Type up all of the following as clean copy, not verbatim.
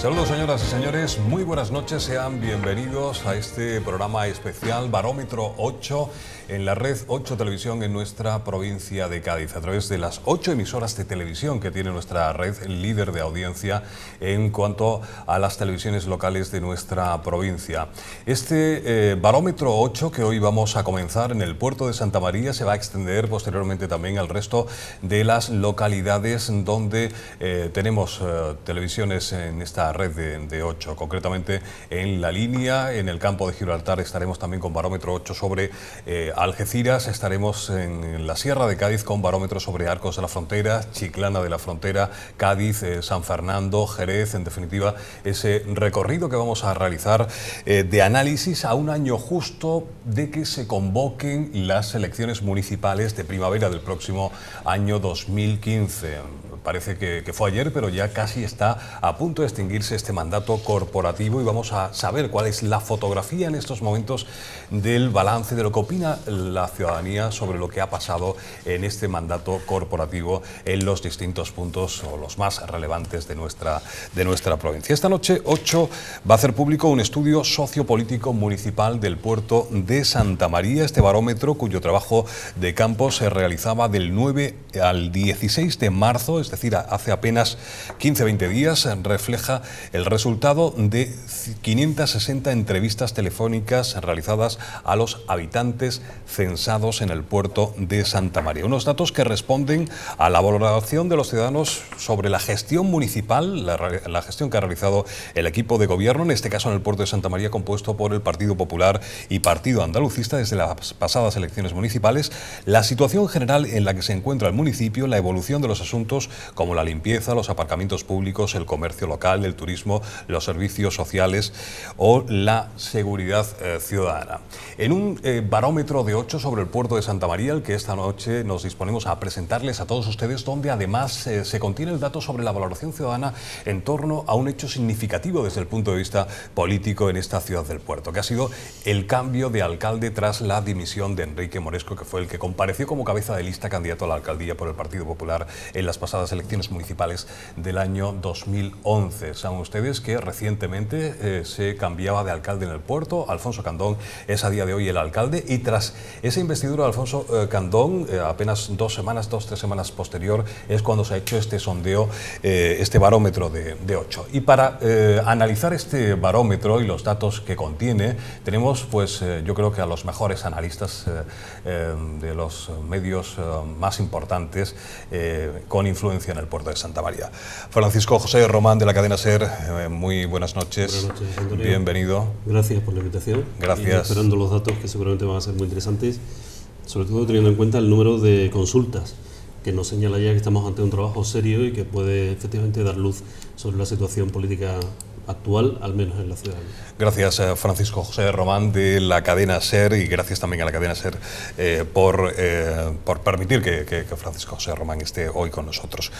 Saludos señoras y señores, muy buenas noches, sean bienvenidos a este programa especial Barómetro 8 en la red 8 Televisión en nuestra provincia de Cádiz, a través de las 8 emisoras de televisión que tiene nuestra red, líder de audiencia en cuanto a las televisiones locales de nuestra provincia. Este Barómetro 8 que hoy vamos a comenzar en el puerto de Santa María se va a extender posteriormente también al resto de las localidades donde tenemos televisiones en esta red de 8, concretamente en La Línea, en el campo de Gibraltar estaremos también con Barómetro 8 sobre Algeciras, estaremos en la Sierra de Cádiz con Barómetro sobre Arcos de la Frontera, Chiclana de la Frontera, Cádiz, San Fernando, Jerez, en definitiva ese recorrido que vamos a realizar de análisis a un año justo de que se convoquen las elecciones municipales de primavera del próximo año 2015. Parece que fue ayer, pero ya casi está a punto de extinguirse este mandato corporativo y vamos a saber cuál es la fotografía en estos momentos del balance de lo que opina la ciudadanía sobre lo que ha pasado en este mandato corporativo en los distintos puntos o los más relevantes de nuestra provincia. Esta noche 8 va a hacer público un estudio sociopolítico municipal del puerto de Santa María, este barómetro cuyo trabajo de campo se realizaba del 9 al 16 de marzo, es decir, hace apenas 15-20 días, refleja el resultado de 560 entrevistas telefónicas realizadas a los habitantes censados en el puerto de Santa María. Unos datos que responden a la valoración de los ciudadanos sobre la gestión municipal, la gestión que ha realizado el equipo de gobierno, en este caso en el puerto de Santa María, compuesto por el Partido Popular y Partido Andalucista desde las pasadas elecciones municipales, la situación general en la que se encuentra el municipio, la evolución de los asuntos como la limpieza, los aparcamientos públicos, el comercio local, el turismo, los servicios sociales o la seguridad ciudadana. En un barómetro de 8 sobre el puerto de Santa María, el que esta noche nos disponemos a presentarles a todos ustedes, donde además se contiene el dato sobre la valoración ciudadana en torno a un hecho significativo desde el punto de vista político en esta ciudad del puerto, que ha sido el cambio de alcalde tras la dimisión de Enrique Moresco, que fue el que compareció como cabeza de lista candidato a la alcaldía por el Partido Popular en las pasadas elecciones municipales del año 2011. Saben ustedes que recientemente se cambiaba de alcalde en el puerto. Alfonso Candón es a día de hoy el alcalde y tras esa investidura de Alfonso Candón, apenas 2-3 semanas posterior, es cuando se ha hecho este sondeo, este barómetro de 8. Y para analizar este barómetro y los datos que contiene, tenemos pues yo creo que a los mejores analistas de los medios más importantes con influencia en el puerto de Santa María. Francisco José Román de la cadena SER, muy buenas noches. Buenas noches, Antonio. Bienvenido. Gracias por la invitación. Gracias. Y esperando los datos que seguramente van a ser muy interesantes, sobre todo teniendo en cuenta el número de consultas, que nos señala ya que estamos ante un trabajo serio y que puede efectivamente dar luz sobre la situación política actual, al menos en la ciudad. Gracias, Francisco José Román de la cadena SER, y gracias también a la cadena SER por permitir que Francisco José Román esté hoy con nosotros.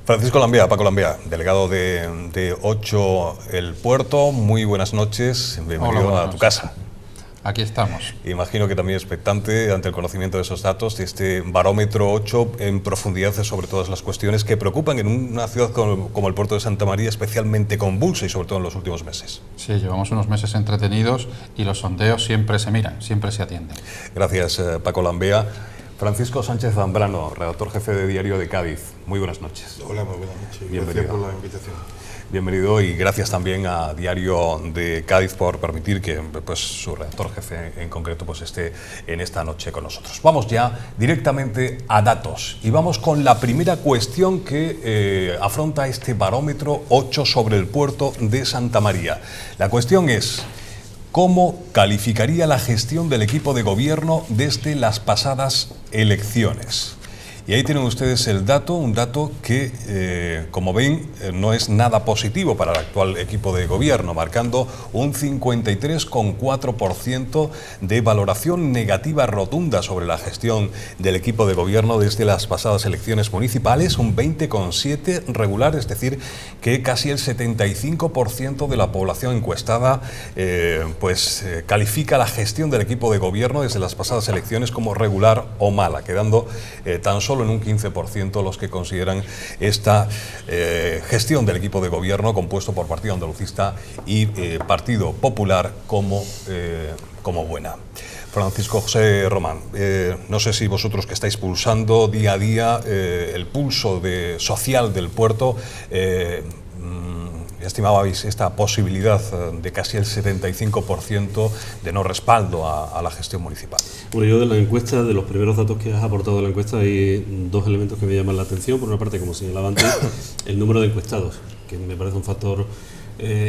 Francisco Lambea, Paco Lambea, delegado de 8 El Puerto, muy buenas noches, bienvenido. Hola, a tu casa. Aquí estamos. Imagino que también expectante ante el conocimiento de esos datos, de este barómetro 8 en profundidad sobre todas las cuestiones que preocupan en una ciudad como el puerto de Santa María, especialmente convulsa y sobre todo en los últimos meses. Sí, llevamos unos meses entretenidos y los sondeos siempre se miran, siempre se atienden. Gracias, Paco Lambea. Francisco Sánchez Zambrano, redactor jefe de Diario de Cádiz. Muy buenas noches. Hola, muy buenas noches. Bienvenido. Gracias por la invitación. Bienvenido y gracias también a Diario de Cádiz por permitir que pues, su redactor jefe en concreto pues, esté en esta noche con nosotros. Vamos ya directamente a datos y vamos con la primera cuestión que afronta este barómetro 8 sobre el puerto de Santa María. La cuestión es: ¿cómo calificaría la gestión del equipo de gobierno desde las pasadas elecciones? Y ahí tienen ustedes el dato, un dato que, como ven, no es nada positivo para el actual equipo de gobierno, marcando un 53,4% de valoración negativa rotunda sobre la gestión del equipo de gobierno desde las pasadas elecciones municipales, un 20,7% regular, es decir, que casi el 75% de la población encuestada califica la gestión del equipo de gobierno desde las pasadas elecciones como regular o mala, quedando tan solo solo en un 15% los que consideran esta gestión del equipo de gobierno compuesto por Partido Andalucista y Partido Popular como buena. Francisco José Román, no sé si vosotros que estáis pulsando día a día el pulso social del puerto, estimabais esta posibilidad de casi el 75% de no respaldo a la gestión municipal. Bueno, yo de la encuesta, de los primeros datos que has aportado de la encuesta, hay dos elementos que me llaman la atención. Por una parte, como señalaba antes, el número de encuestados, que me parece un factor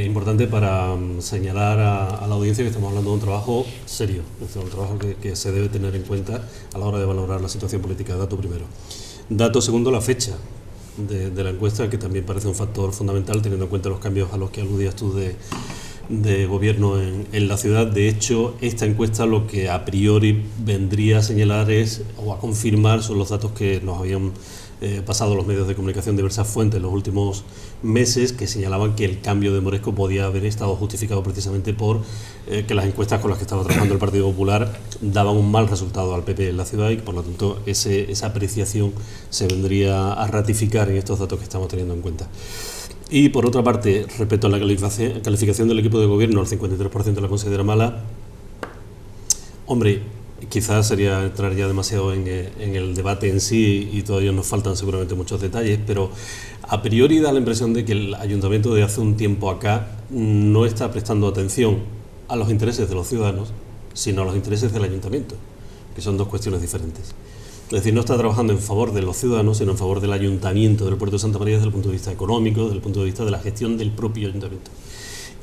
importante para señalar a la audiencia que estamos hablando de un trabajo serio, es un trabajo que se debe tener en cuenta a la hora de valorar la situación política. Dato primero. Dato segundo, la fecha de la encuesta, que también parece un factor fundamental teniendo en cuenta los cambios a los que aludías tú de gobierno en la ciudad. De hecho, esta encuesta lo que a priori vendría a señalar o a confirmar son los datos que nos habían pasado los medios de comunicación de diversas fuentes en los últimos meses, que señalaban que el cambio de Moresco podía haber estado justificado precisamente por que las encuestas con las que estaba trabajando el Partido Popular daban un mal resultado al PP en la ciudad y que por lo tanto esa apreciación se vendría a ratificar en estos datos que estamos teniendo en cuenta. Y por otra parte, respecto a la calificación del equipo de gobierno, el 53% la considera mala. Hombre, quizás sería entrar ya demasiado en el debate en sí y todavía nos faltan seguramente muchos detalles, pero a priori da la impresión de que el ayuntamiento de hace un tiempo acá no está prestando atención a los intereses de los ciudadanos, sino a los intereses del ayuntamiento, que son dos cuestiones diferentes. Es decir, no está trabajando en favor de los ciudadanos, sino en favor del ayuntamiento del puerto de Santa María desde el punto de vista económico, desde el punto de vista de la gestión del propio ayuntamiento.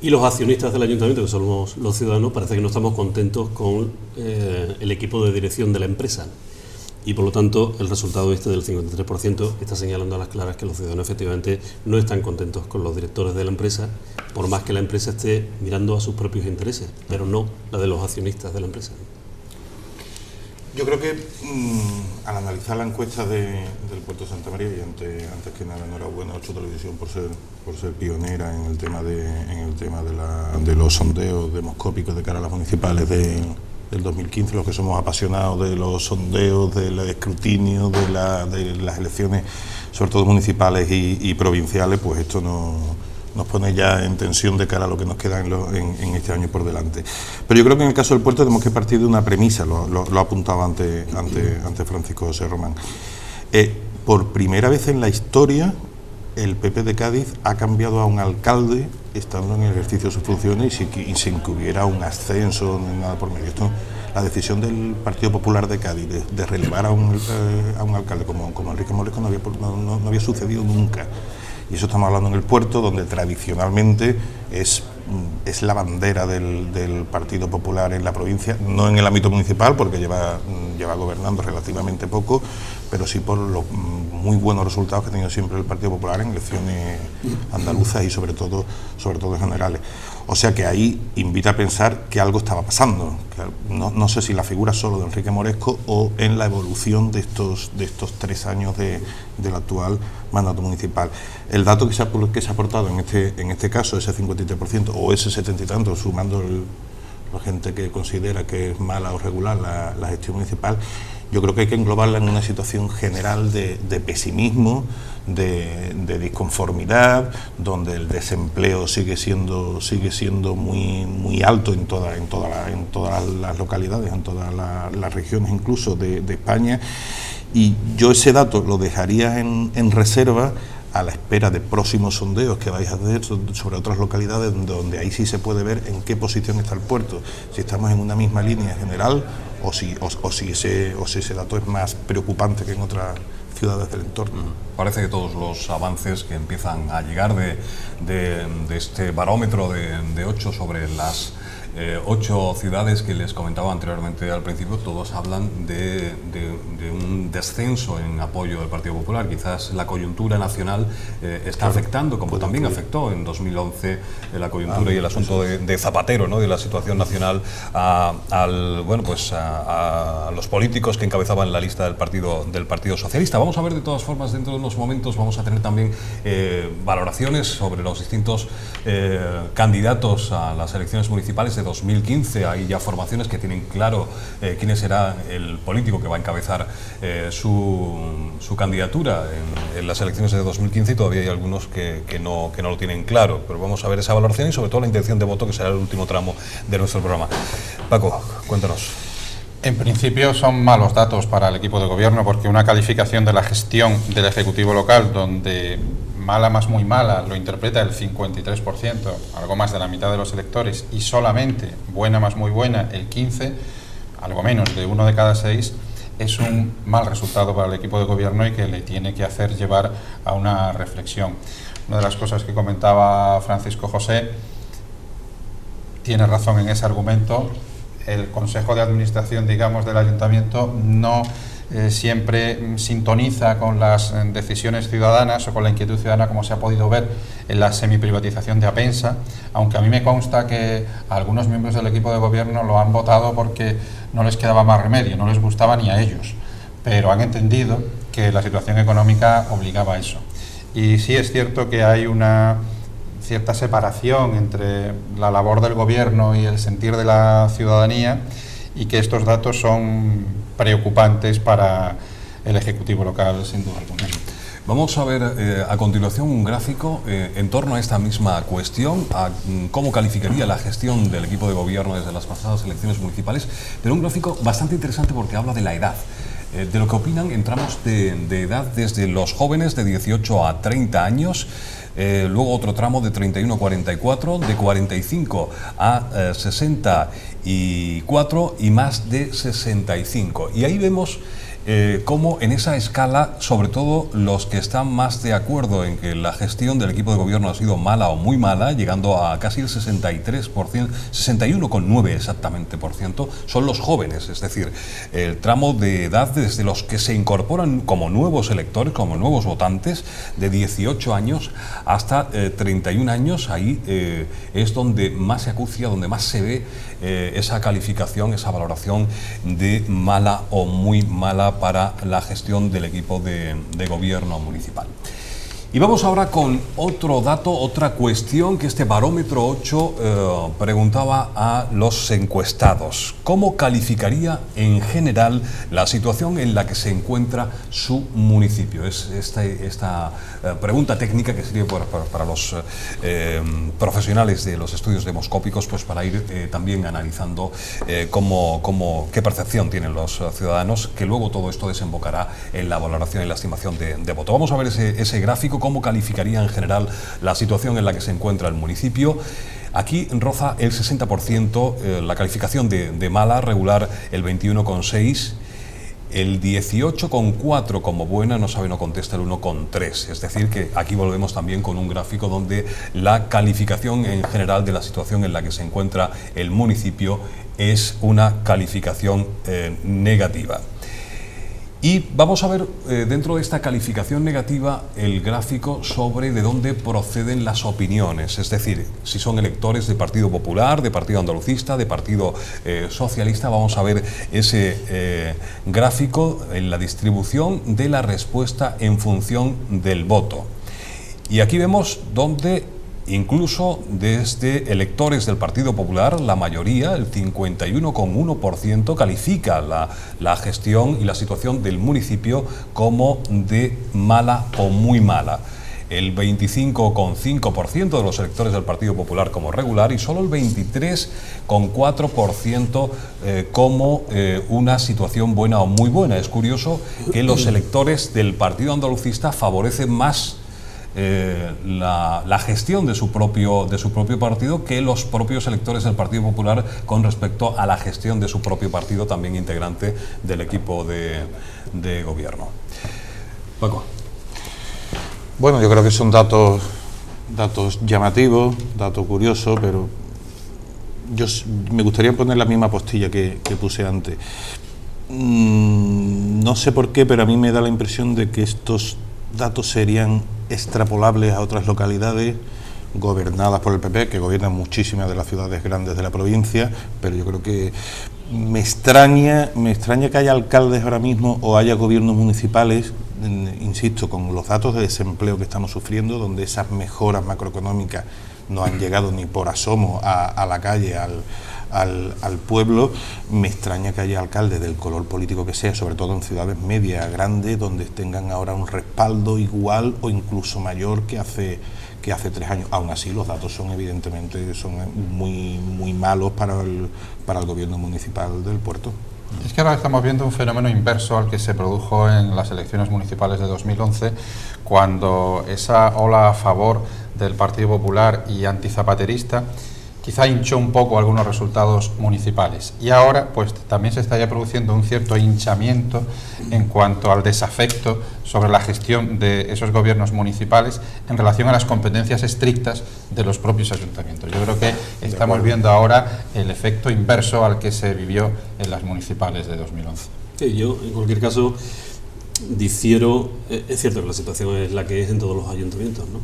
Y los accionistas del ayuntamiento, que somos los ciudadanos, parece que no estamos contentos con el equipo de dirección de la empresa. Y por lo tanto, el resultado del 53% está señalando a las claras que los ciudadanos efectivamente no están contentos con los directores de la empresa, por más que la empresa esté mirando a sus propios intereses, pero no la de los accionistas de la empresa. Yo creo que al analizar la encuesta del puerto de Santa María, y antes que nada enhorabuena a 8 Televisión por ser pionera en el tema de los sondeos demoscópicos de cara a las municipales del 2015, los que somos apasionados de los sondeos, del escrutinio, de las elecciones, sobre todo municipales y provinciales, pues esto nos pone ya en tensión de cara a lo que nos queda en este año por delante. Pero yo creo que en el caso del puerto tenemos que partir de una premisa, lo ha apuntado antes Francisco José Román. Por primera vez en la historia, el PP de Cádiz ha cambiado a un alcalde estando en el ejercicio de sus funciones y sin que hubiera un ascenso ni nada por medio. Esto, la decisión del Partido Popular de Cádiz de relevar a un alcalde como Enrique Moresco no había sucedido nunca. Y eso estamos hablando en el puerto, donde tradicionalmente es la bandera del Partido Popular en la provincia, no en el ámbito municipal, porque lleva gobernando relativamente poco, pero sí por los muy buenos resultados que ha tenido siempre el Partido Popular en elecciones andaluzas y sobre todo generales. O sea que ahí invita a pensar que algo estaba pasando, que no sé si la figura solo de Enrique Moresco o en la evolución de estos 3 años del actual mandato municipal. El dato que se ha aportado en este caso, ese 53% o ese 70 y tanto, sumando la gente que considera que es mala o regular la gestión municipal, yo creo que hay que englobarla en una situación general de pesimismo, de disconformidad, donde el desempleo sigue siendo muy alto en todas las localidades, en todas las regiones incluso de España, y yo ese dato lo dejaría en reserva a la espera de próximos sondeos que vais a hacer sobre otras localidades donde ahí sí se puede ver en qué posición está el puerto, si estamos en una misma línea general o si ese dato es más preocupante que en otras ciudades del entorno. Parece que todos los avances que empiezan a llegar de este barómetro de 8 sobre las 8 ciudades que les comentaba anteriormente al principio, todos hablan de un descenso en apoyo del Partido Popular. Quizás la coyuntura nacional está afectando, como también afectó en 2011 la coyuntura y el asunto de Zapatero, ¿no?, de la situación nacional a los políticos que encabezaban la lista del Partido Socialista. Vamos a ver de todas formas, dentro de unos momentos vamos a tener también valoraciones sobre los distintos candidatos a las elecciones municipales de 2015. Hay ya formaciones que tienen claro quién será el político que va a encabezar su candidatura en las elecciones de 2015, y todavía hay algunos que no lo tienen claro. Pero vamos a ver esa valoración y sobre todo la intención de voto, que será el último tramo de nuestro programa. Paco, cuéntanos. En principio son malos datos para el equipo de gobierno, porque una calificación de la gestión del Ejecutivo local, donde mala más muy mala lo interpreta el 53%, algo más de la mitad de los electores, y solamente buena más muy buena el 15%, algo menos de 1 de cada 6, es un mal resultado para el equipo de gobierno y que le tiene que hacer llevar a una reflexión. Una de las cosas que comentaba Francisco José, tiene razón en ese argumento. El Consejo de Administración, digamos, del Ayuntamiento no siempre sintoniza con las decisiones ciudadanas o con la inquietud ciudadana, como se ha podido ver en la semiprivatización de Apensa, aunque a mí me consta que algunos miembros del equipo de gobierno lo han votado porque no les quedaba más remedio, no les gustaba ni a ellos, pero han entendido que la situación económica obligaba a eso. Y sí es cierto que hay una cierta separación entre la labor del gobierno y el sentir de la ciudadanía, y que estos datos son preocupantes para el Ejecutivo local, sin duda alguna. Vamos a ver a continuación un gráfico en torno a esta misma cuestión, a cómo calificaría la gestión del equipo de gobierno desde las pasadas elecciones municipales, pero un gráfico bastante interesante porque habla de la edad. De lo que opinan en tramos de edad, desde los jóvenes de 18 a 30 años, luego otro tramo de 31 a 44, de 45 a 64 y más de 65. Y ahí vemos cómo en esa escala, sobre todo los que están más de acuerdo en que la gestión del equipo de gobierno ha sido mala o muy mala, llegando a casi el 63%, 61,9% exactamente por ciento, son los jóvenes, es decir, el tramo de edad desde los que se incorporan como nuevos electores, como nuevos votantes, de 18 años hasta 31 años. Ahí es donde más se acucia, donde más se ve esa calificación, esa valoración de mala o muy mala para la gestión del equipo de gobierno municipal. Y vamos ahora con otro dato, otra cuestión que este barómetro 8 preguntaba a los encuestados. ¿Cómo calificaría en general la situación en la que se encuentra su municipio? Es esta pregunta técnica que sirve para los profesionales de los estudios demoscópicos, pues para ir también analizando qué percepción tienen los ciudadanos, que luego todo esto desembocará en la valoración y la estimación de voto. Vamos a ver ese gráfico, cómo calificaría en general la situación en la que se encuentra el municipio. Aquí roza el 60% la calificación de mala, regular el 21,6%, el 18,4% como buena, no sabe, no contesta el 1,3%. Es decir, que aquí volvemos también con un gráfico donde la calificación en general de la situación en la que se encuentra el municipio es una calificación negativa. Y vamos a ver dentro de esta calificación negativa el gráfico sobre de dónde proceden las opiniones, es decir, si son electores de Partido Popular, de Partido Andalucista, de Partido Socialista. Vamos a ver ese gráfico en la distribución de la respuesta en función del voto. Y aquí vemos dónde incluso desde electores del Partido Popular, la mayoría, el 51,1%, califica la gestión y la situación del municipio como de mala o muy mala. El 25,5% de los electores del Partido Popular como regular y solo el 23,4% como una situación buena o muy buena. Es curioso que los electores del Partido Andalucista favorecen más la gestión de su propio partido que los propios electores del Partido Popular con respecto a la gestión de su propio partido, también integrante del equipo de gobierno. Paco. Bueno, yo creo que son datos llamativos, datos curiosos, pero me gustaría poner la misma postilla que puse antes. No sé por qué, pero a mí me da la impresión de que estos datos serían extrapolables a otras localidades gobernadas por el PP, que gobiernan muchísimas de las ciudades grandes de la provincia, pero yo creo que me extraña que haya alcaldes ahora mismo o haya gobiernos municipales, insisto, con los datos de desempleo que estamos sufriendo, donde esas mejoras macroeconómicas no han llegado ni por asomo a la calle, al pueblo. Me extraña que haya alcaldes del color político que sea, sobre todo en ciudades medias, grandes, donde tengan ahora un respaldo igual o incluso mayor que hace 3 años. Aún así, los datos son evidentemente muy malos para el gobierno municipal del puerto. Es que ahora estamos viendo un fenómeno inverso al que se produjo en las elecciones municipales de 2011, cuando esa ola a favor del Partido Popular y antizapaterista quizá hinchó un poco algunos resultados municipales. Y ahora pues también se está ya produciendo un cierto hinchamiento en cuanto al desafecto sobre la gestión de esos gobiernos municipales en relación a las competencias estrictas de los propios ayuntamientos. Yo creo que estamos viendo ahora el efecto inverso al que se vivió en las municipales de 2011. Sí, yo en cualquier caso difiero. Es cierto que la situación es la que es en todos los ayuntamientos, ¿no?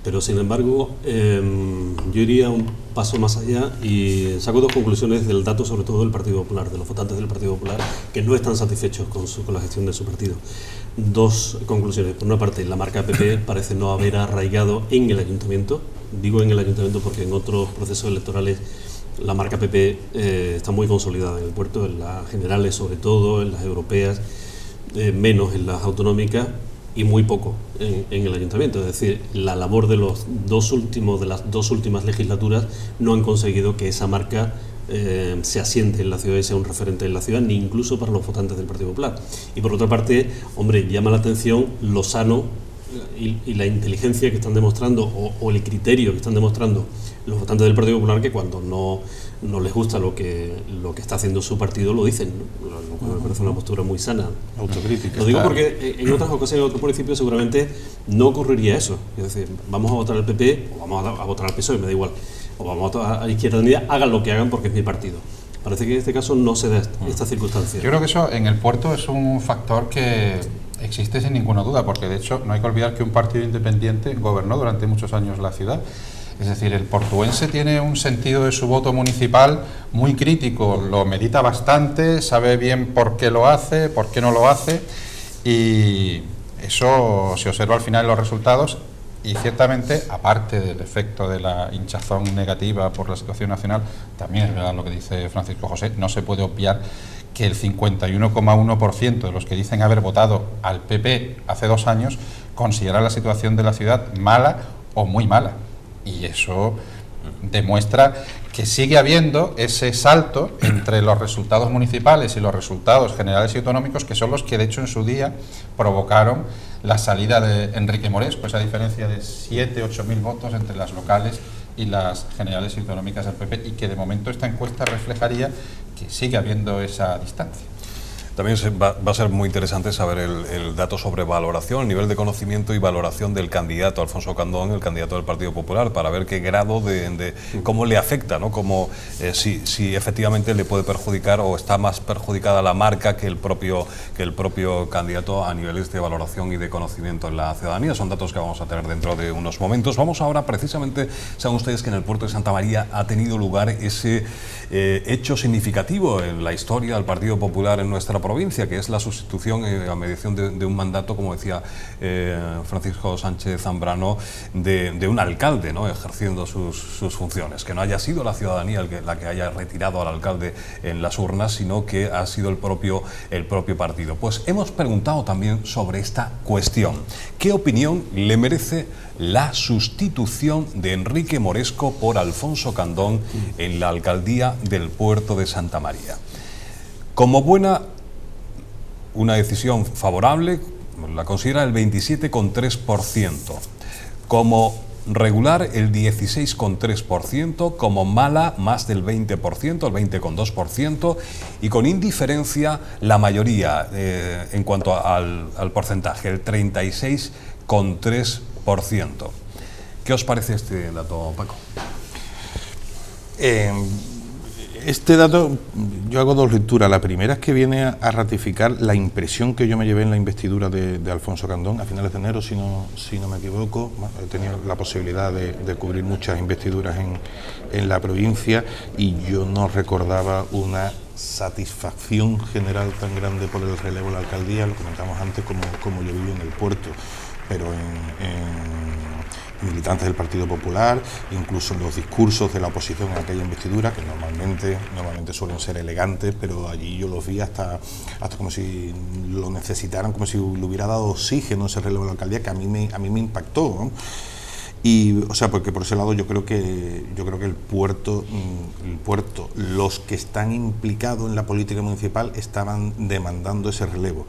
Pero sin embargo, yo iría un paso más allá y saco 2 conclusiones del dato, sobre todo del Partido Popular, de los votantes del Partido Popular, que no están satisfechos con la gestión de su partido. 2 conclusiones. Por una parte, la marca PP parece no haber arraigado en el ayuntamiento. Digo en el ayuntamiento porque en otros procesos electorales la marca PP está muy consolidada en el puerto, en las generales sobre todo, en las europeas, menos en las autonómicas, y muy poco en el ayuntamiento. Es decir, la labor de las 2 últimas legislaturas no han conseguido que esa marca se asiente en la ciudad y sea un referente en la ciudad, ni incluso para los votantes del Partido Popular. Y por otra parte, hombre, llama la atención lo sano y la inteligencia que están demostrando o el criterio que están demostrando los votantes del Partido Popular, que cuando no les gusta lo que está haciendo su partido lo dicen, ¿no? Lo cual me parece una postura muy sana. Autocrítica. Lo digo porque en otras ocasiones, en otros municipios, seguramente no ocurriría eso. Es decir, vamos a votar al PP o vamos a votar al PSOE, me da igual, o vamos a votar a Izquierda Unida, hagan lo que hagan porque es mi partido. Parece que en este caso no se da esta circunstancia. Yo creo que eso en el puerto es un factor que existe sin ninguna duda, porque de hecho no hay que olvidar que un partido independiente gobernó durante muchos años la ciudad. Es decir, el portuense tiene un sentido de su voto municipal muy crítico, lo medita bastante, sabe bien por qué lo hace, por qué no lo hace, y eso se observa al final en los resultados. Y ciertamente, aparte del efecto de la hinchazón negativa por la situación nacional, también es verdad lo que dice Francisco José, no se puede obviar que el 51,1% de los que dicen haber votado al PP hace 2 años considera la situación de la ciudad mala o muy mala. Y eso demuestra que sigue habiendo ese salto entre los resultados municipales y los resultados generales y autonómicos, que son los que de hecho en su día provocaron la salida de Enrique Moresco, esa diferencia de 7.000-8.000 votos entre las locales y las generales y autonómicas del PP, y que de momento esta encuesta reflejaría que sigue habiendo esa distancia. También va a ser muy interesante saber el dato sobre valoración, el nivel de conocimiento y valoración del candidato Alfonso Candón, el candidato del Partido Popular, para ver qué grado de cómo le afecta, ¿no? Como, si efectivamente le puede perjudicar o está más perjudicada la marca que el propio candidato a niveles de valoración y de conocimiento en la ciudadanía. Son datos que vamos a tener dentro de unos momentos. Vamos ahora, precisamente, saben ustedes que en el puerto de Santa María ha tenido lugar ese hecho significativo en la historia del Partido Popular en nuestra provincia, que es la sustitución a mediación de un mandato, como decía Francisco Sánchez Zambrano, de un alcalde, ¿no? Ejerciendo sus funciones, que no haya sido la ciudadanía la que haya retirado al alcalde en las urnas, sino que ha sido el propio partido. Pues hemos preguntado también sobre esta cuestión. ¿Qué opinión le merece la sustitución de Enrique Moresco por Alfonso Candón en la alcaldía del puerto de Santa María? Como una decisión favorable la considera el 27,3%, como regular el 16,3%, como mala más del 20%, el 20,2%, y con indiferencia la mayoría en cuanto al porcentaje, el 36,3%. ¿Qué os parece este dato, Paco? Este dato yo hago dos lecturas. La primera es que viene a ratificar la impresión que yo me llevé en la investidura de Alfonso Candón a finales de enero, si no me equivoco. Bueno, he tenido la posibilidad de cubrir muchas investiduras en la provincia y yo no recordaba una satisfacción general tan grande por el relevo de la alcaldía, lo comentamos antes, como yo vivo en el puerto, pero en militantes del Partido Popular, incluso en los discursos de la oposición en aquella investidura, que normalmente suelen ser elegantes, pero allí yo los vi hasta como si lo necesitaran, como si le hubiera dado oxígeno ese relevo de la alcaldía, que a mí me impactó, ¿no? Y, o sea, porque por ese lado yo creo que el puerto, los que están implicados en la política municipal estaban demandando ese relevo.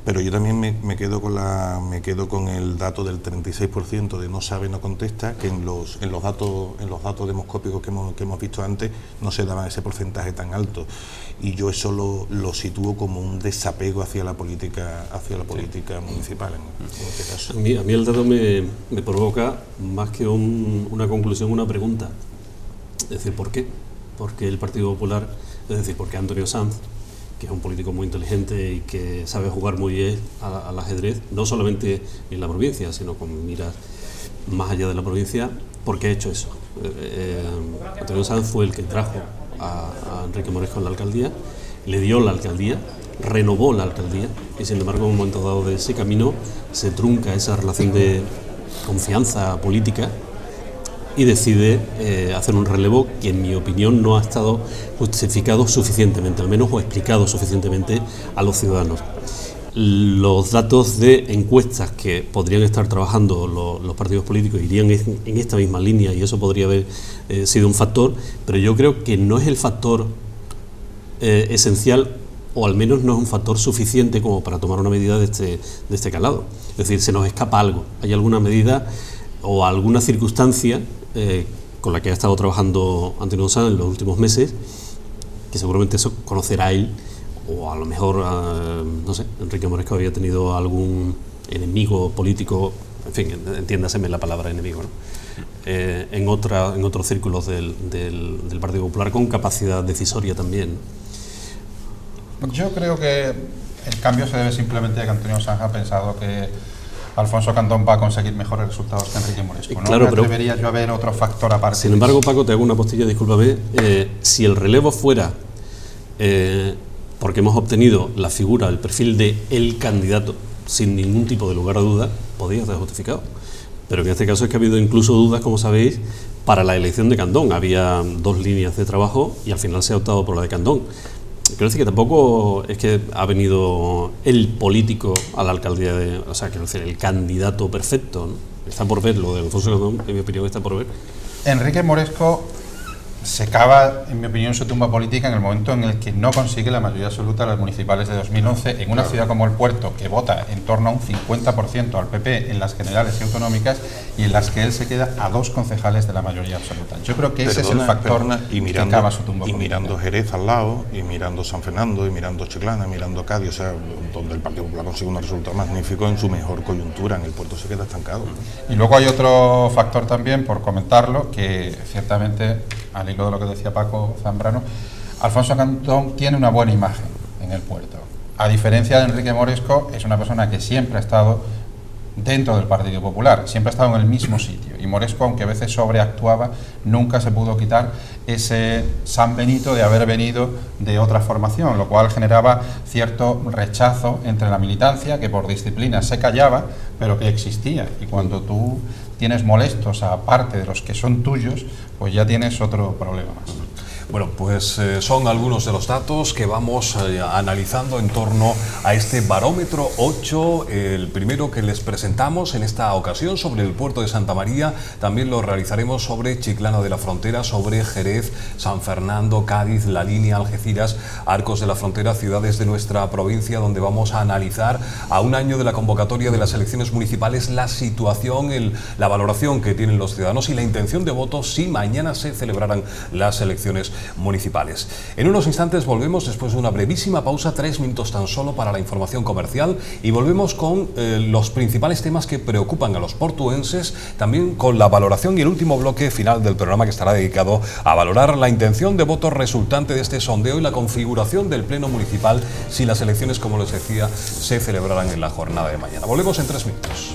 Pero yo también me quedo con el dato del 36% de no sabe, no contesta, que en los datos demoscópicos que hemos visto antes no se daba ese porcentaje tan alto. Y yo eso lo sitúo como un desapego hacia la política municipal en este caso. A mí el dato me provoca más que una conclusión, una pregunta. Es decir, ¿por qué? Porque el Partido Popular, es decir, porque Antonio Sanz, que es un político muy inteligente y que sabe jugar muy bien al ajedrez, no solamente en la provincia, sino con miras más allá de la provincia, ¿por qué ha hecho eso? Antonio Sanz fue el que trajo a Enrique Moresco en la alcaldía, le dio la alcaldía, renovó la alcaldía y sin embargo en un momento dado de ese camino se trunca esa relación de confianza política y decide hacer un relevo que en mi opinión no ha estado justificado suficientemente, al menos o explicado suficientemente a los ciudadanos. Los datos de encuestas que podrían estar trabajando los partidos políticos irían en esta misma línea y eso podría haber sido un factor, pero yo creo que no es el factor esencial, o al menos no es un factor suficiente como para tomar una medida de este calado. Es decir, se nos escapa algo, hay alguna medida o alguna circunstancia con la que ha estado trabajando Antonio Sanz en los últimos meses, que seguramente eso conocerá él, o a lo mejor, no sé, Enrique Moresco había tenido algún enemigo político, en fin, entiéndaseme la palabra enemigo, ¿no? En otros círculos del Partido Popular con capacidad decisoria también. Yo creo que el cambio se debe simplemente a que Antonio Sanz ha pensado que Alfonso Candón va a conseguir mejores resultados que Enrique Moresco. No claro, pero debería yo haber otro factor aparte. Sin embargo, Paco, te hago una postilla, discúlpame. Si el relevo fuera porque hemos obtenido la figura, el perfil de el candidato, sin ningún tipo de lugar a duda, podría estar justificado. Pero en este caso es que ha habido incluso dudas, como sabéis, para la elección de Candón. Había dos líneas de trabajo y al final se ha optado por la de Candón. Quiero decir que tampoco es que ha venido el político a la alcaldía o sea, quiero decir, el candidato perfecto, ¿no? Está por ver, lo de Alfonso Candón, en mi opinión, está por ver. Enrique Moresco se cava, en mi opinión, su tumba política en el momento en el que no consigue la mayoría absoluta de las municipales de 2011 en una ciudad como el Puerto, que vota en torno a un 50% al PP en las generales y autonómicas, y en las que él se queda a 2 concejales de la mayoría absoluta. Yo creo que ese es el factor que cava su tumba política. Y mirando Jerez al lado, y mirando San Fernando, y mirando Chiclana, mirando Cádiz, o sea, donde el Partido Popular consigue un resultado magnífico en su mejor coyuntura, en el Puerto se queda estancado. Y luego hay otro factor también, por comentarlo, que ciertamente, al hilo de lo que decía Paco Zambrano, Alfonso Candón tiene una buena imagen en el Puerto. A diferencia de Enrique Moresco, es una persona que siempre ha estado dentro del Partido Popular, siempre ha estado en el mismo sitio. Y Moresco, aunque a veces sobreactuaba, nunca se pudo quitar ese San Benito de haber venido de otra formación, lo cual generaba cierto rechazo entre la militancia, que por disciplina se callaba, pero que existía. Y cuando tú tienes molestos a parte de los que son tuyos, pues ya tienes otro problema más. Bueno, pues son algunos de los datos que vamos analizando en torno a este barómetro 8, el primero que les presentamos en esta ocasión sobre el puerto de Santa María. También lo realizaremos sobre Chiclana de la Frontera, sobre Jerez, San Fernando, Cádiz, La Línea, Algeciras, Arcos de la Frontera, ciudades de nuestra provincia, donde vamos a analizar a un año de la convocatoria de las elecciones municipales la situación, la valoración que tienen los ciudadanos y la intención de voto si mañana se celebraran las elecciones municipales. En unos instantes volvemos después de una brevísima pausa, 3 minutos tan solo para la información comercial, y volvemos con los principales temas que preocupan a los portuenses, también con la valoración y el último bloque final del programa, que estará dedicado a valorar la intención de voto resultante de este sondeo y la configuración del Pleno Municipal si las elecciones, como les decía, se celebraran en la jornada de mañana. Volvemos en 3 minutos.